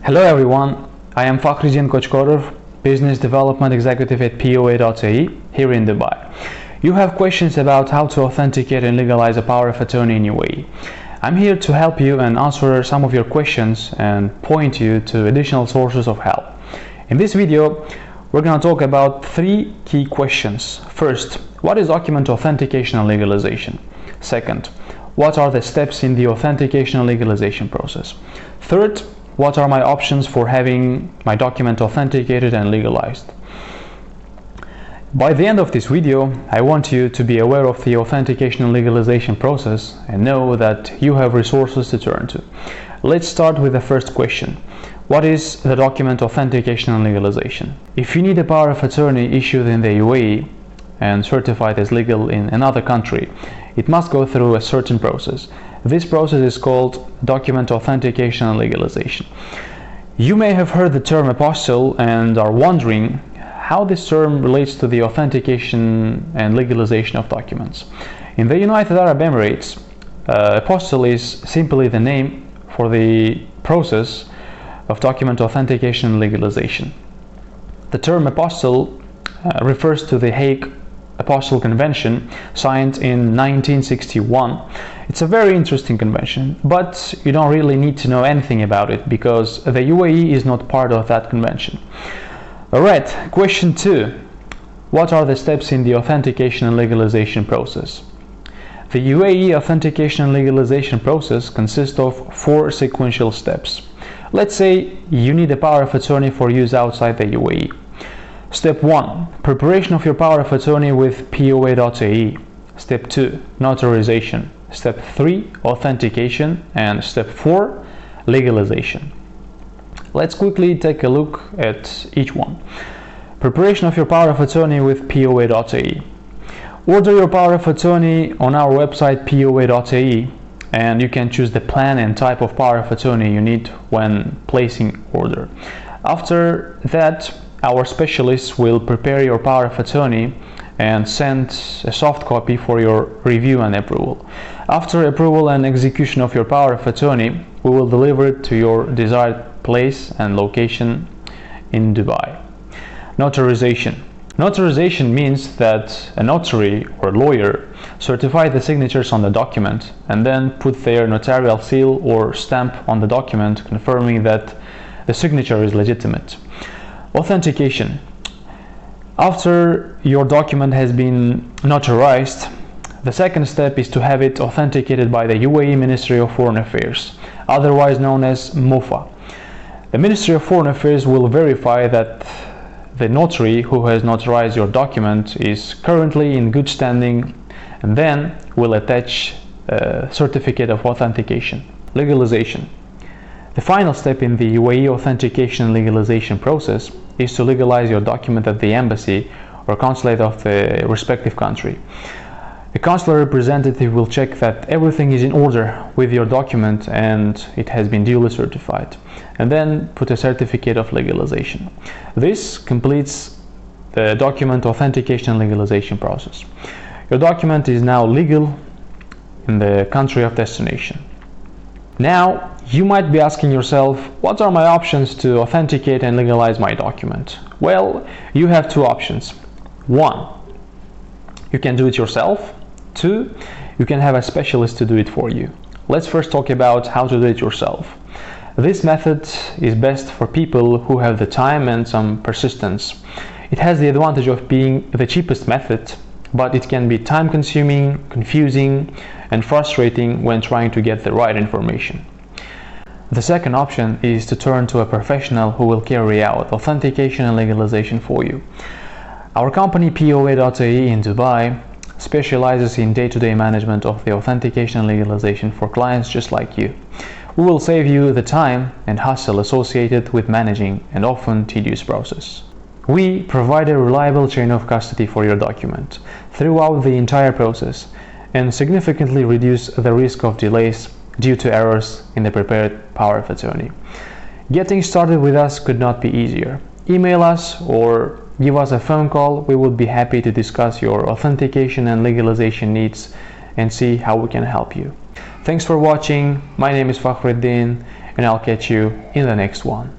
Hello everyone, I am Fakhrizyan Kochkorov, Business Development Executive at POA.ae here in Dubai. You have questions about how to authenticate and legalize a power of attorney in UAE. I'm here to help you and answer some of your questions and point you to additional sources of help. In this video, we're going to talk about three key questions. First, what is document authentication and legalization? Second, what are the steps in the authentication and legalization process? Third, what are my options for having my document authenticated and legalized? By the end of this video, I want you to be aware of the authentication and legalization process and know that you have resources to turn to. Let's start with the first question. What is the document authentication and legalization? If you need a power of attorney issued in the UAE and certified as legal in another country, it must go through a certain process. This process is called document authentication and legalization. You may have heard the term apostille and are wondering how this term relates to the authentication and legalization of documents. In the United Arab Emirates, apostille is simply the name for the process of document authentication and legalization. The term apostille refers to the Hague Apostille Convention signed in 1961. It's a very interesting convention, but you don't really need to know anything about it because the UAE is not part of that convention. Alright, question 2. What are the steps in the authentication and legalization process? The UAE authentication and legalization process consists of 4 sequential steps. Let's say you need a power of attorney for use outside the UAE. Step 1. Preparation of your power of attorney with POA.ae. Step 2. Notarization. Step 3. Authentication. And Step 4. Legalization. Let's quickly take a look at each one. Preparation of your power of attorney with POA.ae. Order your power of attorney on our website POA.ae and you can choose the plan and type of power of attorney you need when placing order. After that, our specialists will prepare your power of attorney and send a soft copy for your review and approval. After approval and execution of your power of attorney, we will deliver it to your desired place and location in Dubai. Notarization. Notarization means that a notary or lawyer certify the signatures on the document and then put their notarial seal or stamp on the document confirming that the signature is legitimate. Authentication. After your document has been notarized, the second step is to have it authenticated by the UAE Ministry of Foreign Affairs, otherwise known as MOFA. The Ministry of Foreign Affairs will verify that the notary who has notarized your document is currently in good standing and then will attach a certificate of authentication. Legalization. The final step in the UAE authentication and legalization process is to legalize your document at the embassy or consulate of the respective country. A consular representative will check that everything is in order with your document and it has been duly certified, and then put a certificate of legalization. This completes the document authentication and legalization process. Your document is now legal in the country of destination. Now, you might be asking yourself, what are my options to authenticate and legalize my document? Well, you have 2 options. 1, you can do it yourself. 2, you can have a specialist to do it for you. Let's first talk about how to do it yourself. This method is best for people who have the time and some persistence. It has the advantage of being the cheapest method, but it can be time-consuming, confusing, and frustrating when trying to get the right information. The second option is to turn to a professional who will carry out authentication and legalization for you. Our company POA.ae in Dubai specializes in day-to-day management of the authentication and legalization for clients just like you. We will save you the time and hassle associated with managing an often tedious process. We provide a reliable chain of custody for your document throughout the entire process and significantly reduce the risk of delays due to errors in the prepared power of attorney. Getting started with us could not be easier. Email us or give us a phone call. We would be happy to discuss your authentication and legalization needs and see how we can help you. Thanks for watching. My name is Fakhrizyan and I'll catch you in the next one.